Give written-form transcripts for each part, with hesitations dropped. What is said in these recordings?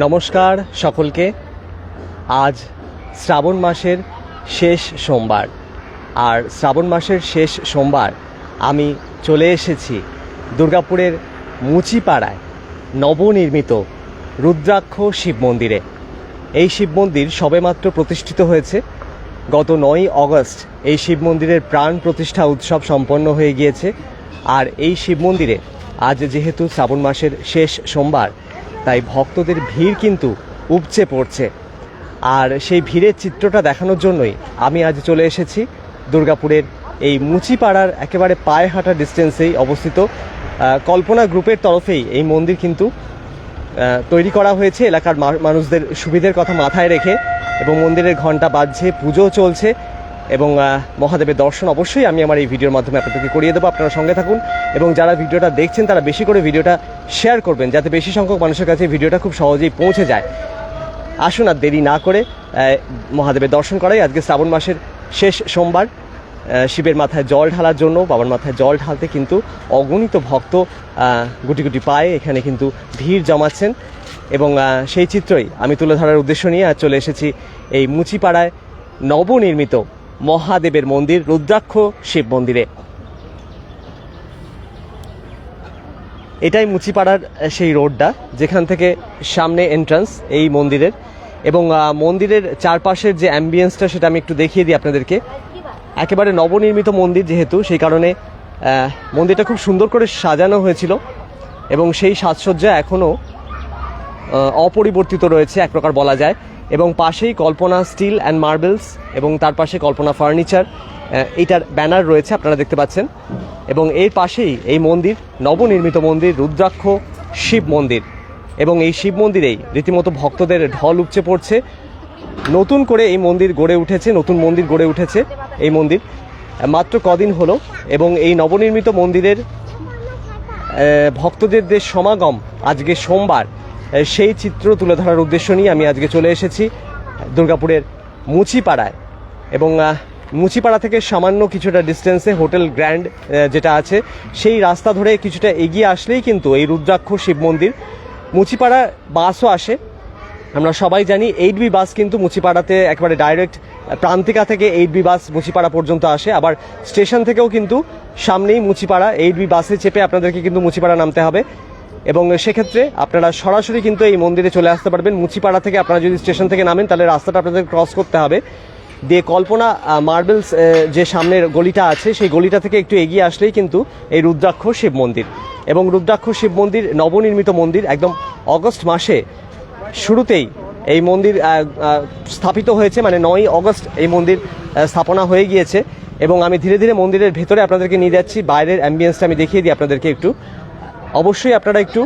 নমস্কার সকলকে। আজ শ্রাবণ মাসের শেষ সোমবার, আর শ্রাবণ মাসের শেষ সোমবার আমি চলে এসেছি দুর্গাপুরের মুচিপাড়ায় নবনির্মিত রুদ্রাক্ষ শিব মন্দিরে। এই শিব মন্দির সবেমাত্র প্রতিষ্ঠিত হয়েছে। গত 9ই অগস্ট এই শিব মন্দিরের প্রাণ প্রতিষ্ঠা উৎসব সম্পন্ন হয়ে গিয়েছে। আর এই শিব মন্দিরে আজ যেহেতু শ্রাবণ মাসের শেষ সোমবার, তাই ভক্তদের ভিড় কিন্তু উপচে পড়ছে। আর সেই ভিড়ের চিত্রটা দেখানোর জন্যই আমি আজ চলে এসেছি দুর্গাপুরের এই মুচিপাড়ার একেবারে পায়ে হাঁটা ডিস্টেন্সেই অবস্থিত কল্পনা গ্রুপের তরফেই এই মন্দির কিন্তু তৈরি করা হয়েছে এলাকার মানুষদের সুবিধের কথা মাথায় রেখে, এবং মন্দিরের ঘণ্টা বাজছে, পুজো চলছে, এবং মহাদেবের দর্শন অবশ্যই আমি আমার এই ভিডিওর মাধ্যমে আপনাদেরকে করিয়ে দেবো। আপনারা সঙ্গে থাকুন, এবং যারা ভিডিওটা দেখছেন তারা বেশি করে ভিডিওটা শেয়ার করবেন, যাতে বেশি সংখ্যক মানুষের কাছে ভিডিওটা খুব সহজেই পৌঁছে যায়। আসুন আর দেরি না করে মহাদেবের দর্শন করাই। আজকে শ্রাবণ মাসের শেষ সোমবার, শিবের মাথায় জল ঢালার জন্য, বাবার মাথায় জল ঢালতে কিন্তু অগণিত ভক্ত গুটি গুটি পায়ে এখানে কিন্তু ভিড় জমাচ্ছেন, এবং সেই চিত্রই আমি তুলে ধরার উদ্দেশ্য নিয়ে আজ চলে এসেছি এই মুচিপাড়ায় নবনির্মিত মহাদেবের মন্দির রুদ্রাক্ষ শিব মন্দিরে। এটাই মুচিপাড়ার সেই রোডটা যেখান থেকে সামনে এন্ট্রান্স এই মন্দিরের, এবং মন্দিরের চারপাশের যে অ্যাম্বিয়েন্সটা সেটা আমি একটু দেখিয়ে দিই আপনাদেরকে। একেবারে নবনির্মিত মন্দির যেহেতু, সেই কারণে মন্দিরটা খুব সুন্দর করে সাজানো হয়েছিল, এবং সেই সাজসজ্জা এখনও অপরিবর্তিত রয়েছে এক প্রকার বলা যায়। এবং পাশেই কল্পনা স্টিল অ্যান্ড মার্বেলস, এবং তার পাশে কল্পনা ফার্নিচার, এইটার ব্যানার রয়েছে আপনারা দেখতে পাচ্ছেন। এবং এর পাশেই এই মন্দির, নবনির্মিত মন্দির রুদ্রাক্ষ শিব মন্দির, এবং এই শিব মন্দিরেই রীতিমতো ভক্তদের ঢল উপচে পড়ছে। নতুন করে এই মন্দির গড়ে উঠেছে, নতুন মন্দির গড়ে উঠেছে এই মন্দির মাত্র কদিন হলো, এবং এই নবনির্মিত মন্দিরের ভক্তদের যে সমাগম আজকে সোমবার, সেই চিত্র তুলে ধরার উদ্দেশ্য নিয়ে আমি আজকে চলে এসেছি দুর্গাপুরের মুচিপাড়ায়। এবং মুচিপাড়া থেকে সামান্য কিছুটা ডিস্টেন্সে হোটেল গ্র্যান্ড যেটা আছে, সেই রাস্তা ধরে কিছুটা এগিয়ে আসলেই কিন্তু এই রুদ্রাক্ষ শিব মন্দির। মুচিপাড়া বাসও আসে, আমরা সবাই জানি 8B বাস কিন্তু মুচিপাড়াতে একেবারে ডাইরেক্ট প্রান্তিকা থেকে 8B বাস মুচিপাড়া পর্যন্ত আসে। আবার স্টেশন থেকেও কিন্তু সামনেই মুচিপাড়া, 8B বাসে চেপে আপনাদেরকে কিন্তু মুচিপাড়া নামতে হবে, এবং সেক্ষেত্রে আপনারা সরাসরি কিন্তু এই মন্দিরে চলে আসতে পারবেন। মুচিপাড়া থেকে আপনারা যদি স্টেশন থেকে নামেন, তাহলে রাস্তাটা আপনাদের ক্রস করতে হবে দিয়ে কল্পনা মার্বেলস যে সামনের গলিটা আছে, সেই গলিটা থেকে একটু এগিয়ে আসলেই কিন্তু এই রুদ্রাক্ষ শিব মন্দির। এবং রুদ্রাক্ষ শিব মন্দির নবনির্মিত মন্দির, একদম অগস্ট মাসে শুরুতেই এই মন্দির স্থাপিত হয়েছে, মানে 9ই অগস্ট এই মন্দির স্থাপনা হয়ে গিয়েছে। এবং আমি ধীরে ধীরে মন্দিরের ভেতরে আপনাদেরকে নিয়ে যাচ্ছি। বাইরের অ্যাম্বিয়েন্সটা আমি দেখিয়ে দিই আপনাদেরকে একটু। অবশ্যই আপনারা একটু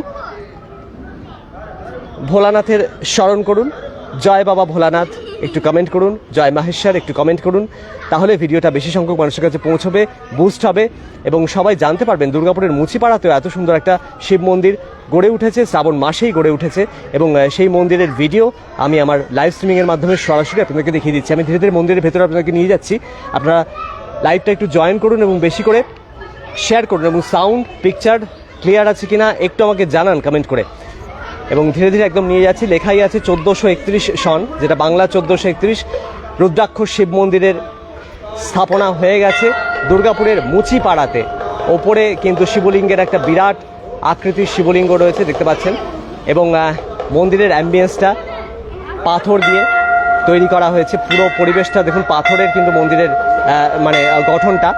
ভোলানাথের স্মরণ করুন, জয় বাবা ভোলানাথ একটু কমেন্ট করুন, জয় মাহেশ্বর একটু কমেন্ট করুন, তাহলে ভিডিওটা বেশি সংখ্যক মানুষের কাছে পৌঁছবে, বুস্ট হবে, এবং সবাই জানতে পারবেন দুর্গাপুরের মুচিপাড়াতেও এত সুন্দর একটা শিব মন্দির গড়ে উঠেছে, শ্রাবণ মাসেই গড়ে উঠেছে। এবং সেই মন্দিরের ভিডিও আমি আমার লাইভ স্ট্রিমিংয়ের মাধ্যমে সরাসরি আপনাদেরকে দেখিয়ে দিচ্ছি। আমি ধীরে ধীরে মন্দিরের ভেতরে আপনাদেরকে নিয়ে যাচ্ছি। আপনারা লাইভটা একটু জয়েন করুন এবং বেশি করে শেয়ার করুন, এবং সাউন্ড পিকচার ক্লিয়ার আছে কিনা একটু আমাকে জানান কমেন্ট করে। এবং ধীরে ধীরে একদম নিয়ে যাচ্ছি। লেখাই আছে 1431 সন, যেটা বাংলা 1431। রুদ্রাক্ষ শিব মন্দিরের স্থাপনা হয়ে গেছে দুর্গাপুরের মুচিপাড়াতে। ওপরে কিন্তু শিবলিঙ্গের একটা বিরাট আকৃতির শিবলিঙ্গ রয়েছে, দেখতে পাচ্ছেন। এবং মন্দিরের অ্যাম্বিয়েন্সটা পাথর দিয়ে তৈরি করা হয়েছে, পুরো পরিবেশটা দেখুন পাথরের কিন্তু মন্দিরের মানে গঠনটা।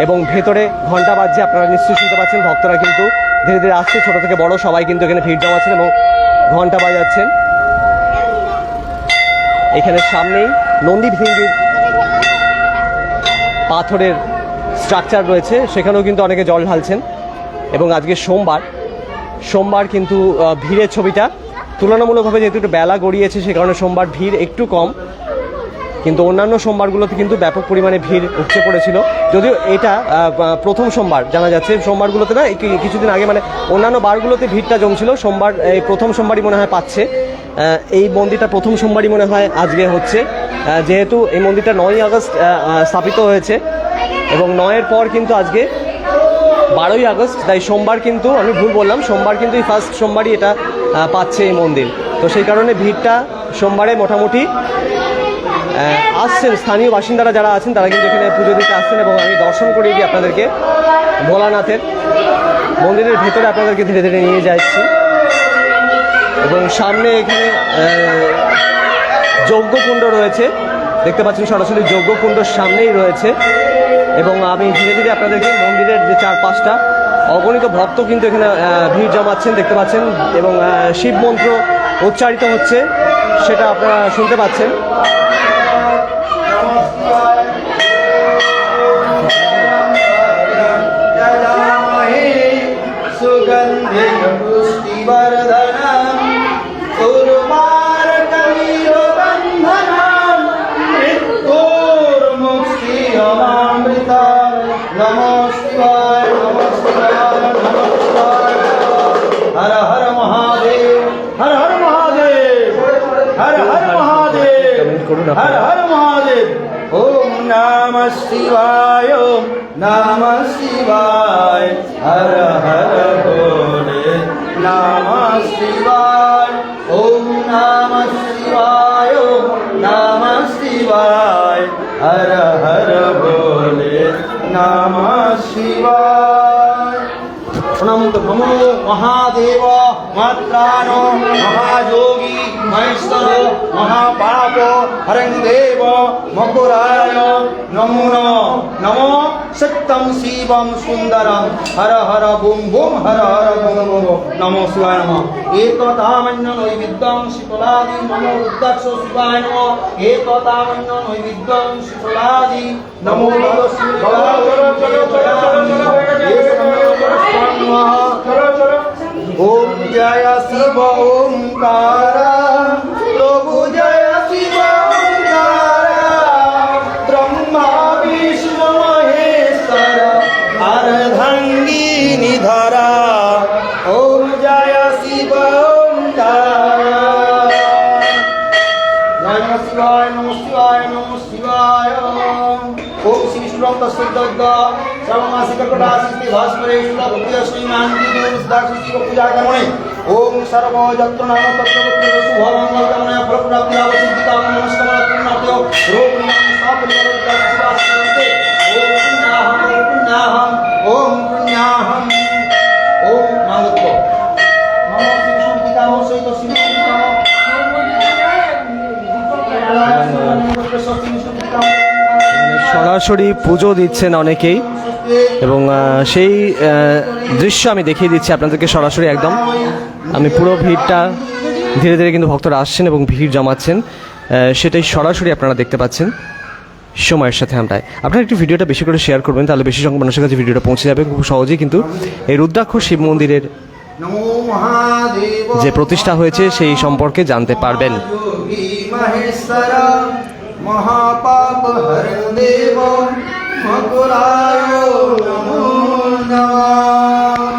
এবং ভেতরে ঘণ্টা বাজছে, আপনারা নিশ্চয়ই শুনতে পাচ্ছেন। ভক্তরা কিন্তু ধীরে ধীরে আসছে, ছোট থেকে বড় সবাই কিন্তু এখানে ভিড় জমাচ্ছেন এবং ঘণ্টা বাজাচ্ছেন। এখানে সামনেই নন্দী ভিঙ্গির পাথরের স্ট্রাকচার রয়েছে, সেখানেও কিন্তু অনেকে জল ঢালছেন। এবং আজকে সোমবার কিন্তু ভিড়ের ছবিটা তুলনামূলকভাবে যেহেতু একটু বেলা গড়িয়েছে, সে কারণে সোমবার ভিড় একটু কম, কিন্তু অন্যান্য সোমবারগুলোতে কিন্তু ব্যাপক পরিমাণে ভিড় উপচে পড়েছিল। যদিও এটা প্রথম সোমবার জানা যাচ্ছে, সোমবারগুলোতে না, কিছুদিন আগে মানে অন্যান্য বারগুলোতে ভিড়টা জমছিল। সোমবার এই প্রথম সোমবারই মনে হয় পাচ্ছে, এই মন্দিরটা প্রথম সোমবারই মনে হয় আজকে হচ্ছে, যেহেতু এই মন্দিরটা 9ই আগস্ট স্থাপিত হয়েছে, এবং 9-এর পর কিন্তু আজকে 12ই আগস্ট, তাই সোমবার কিন্তু আমি ভুল বললাম, সোমবার কিন্তু এই ফার্স্ট সোমবারই এটা পাচ্ছে এই মন্দির। তো সেই কারণে ভিড়টা সোমবারে মোটামুটি আসছেন স্থানীয় বাসিন্দারা যারা আছেন তারা কিন্তু এখানে পুজো দিতে আসছেন। এবং আমি দর্শন করিয়ে দিই আপনাদেরকে ভোলানাথের মন্দিরের ভেতরে, আপনাদেরকে ধীরে ধীরে নিয়ে যাচ্ছি। এবং সামনে এখানে যজ্ঞকুণ্ড রয়েছে, দেখতে পাচ্ছেন সরাসরি যজ্ঞকুণ্ডর সামনেই রয়েছে। এবং আমি ধীরে ধীরে আপনাদেরকে মন্দিরের যে চারপাশটা, অগণিত ভক্ত কিন্তু এখানে ভিড় জমাচ্ছেন দেখতে পাচ্ছেন। এবং শিব মন্ত্র উচ্চারিত হচ্ছে, সেটা আপনারা শুনতে পাচ্ছেন। हर हर महादेव, हर हर महादेव, हर हर महादेव, हर हर महादेव। ओम नमः शिवाय, ओम नमः शिवाय, हर हर भोले नमः शिवाय। ओम नमः शिवाय, ओम नमः शिवाय, हर हर भोले नमः शिवाय। नमो महादेव मात्रानो महायोगी महेश्वर महापाप हरंदेव मकुराय नमो नमो सत्यम शिवम सुंदरम हर हर बुम बुम हर हर बुम बुम नमो शिवाय नमः। एकतामन्य नैवेद्यं शीतलादि नमो रुद्राक्ष शिवाय नमः। एकतामन्य नैवेद्यं शीतलादि नमो ओम जय शिव ओंकार प्रभु जय शिव ओंकार ब्रह्मा विष्णु महेश्वर अर्धांगिनी धरा। ओम जय शिव ओंकार। नमः शिवाय नमः शिवाय नमः शिवाय। ओम श्री विष्णु तस्सद्द सर्वमासिक कटासिते भास्करेश्वर भक्ति श्रीमान्ति दूरदाक्षी पूजा कर्मणे। ओम सर्व जत्र नाम तत्त्ववत्ति शुभमंगल कामना फलप्राप्ति आवसिद्धि कामना नमस्कार पूर्णाभ्यो रोग निवारण साफल्य शिवास्ते। ओम पुण्याहम ओम नागत्व नमो श्री विष्णु कामो सहित श्री विष्णु कामो সরাসরি পুজো দিচ্ছেন অনেকেই। এবং সেই দৃশ্য আমি দেখিয়ে দিচ্ছি আপনাদেরকে সরাসরি একদম। আমি পুরো ভিড়টা ধীরে ধীরে কিন্তু ভক্তরা আসছেন এবং ভিড় জমাচ্ছেন, সেটাই সরাসরি আপনারা দেখতে পাচ্ছেন সময়ের সাথে। আপনারা একটু ভিডিওটা বেশি করে শেয়ার করবেন, তাহলে বেশি সংখ্যক মানুষের কাছে ভিডিওটা পৌঁছে যাবে। খুব সহজেই কিন্তু এই রুদ্রাক্ষ শিব মন্দিরের যে প্রতিষ্ঠা হয়েছে সেই সম্পর্কে জানতে পারবেন। महापाप हरदेव मकुराय नमो नमः।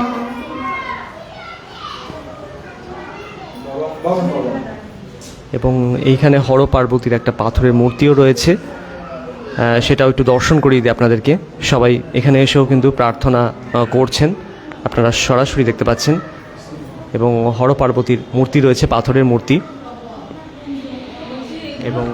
এবং এইখানে হর পার্বতীর একটা পাথরের মূর্তিও রয়েছে, সেটাও একটু দর্শন করিয়ে দিই আপনাদেরকে। সবাই এখানে এসেও কিন্তু প্রার্থনা করছেন, আপনারা সরাসরি দেখতে পাচ্ছেন। এবং হর পার্বতীর মূর্তি রয়েছে, পাথরের মূর্তি। এবং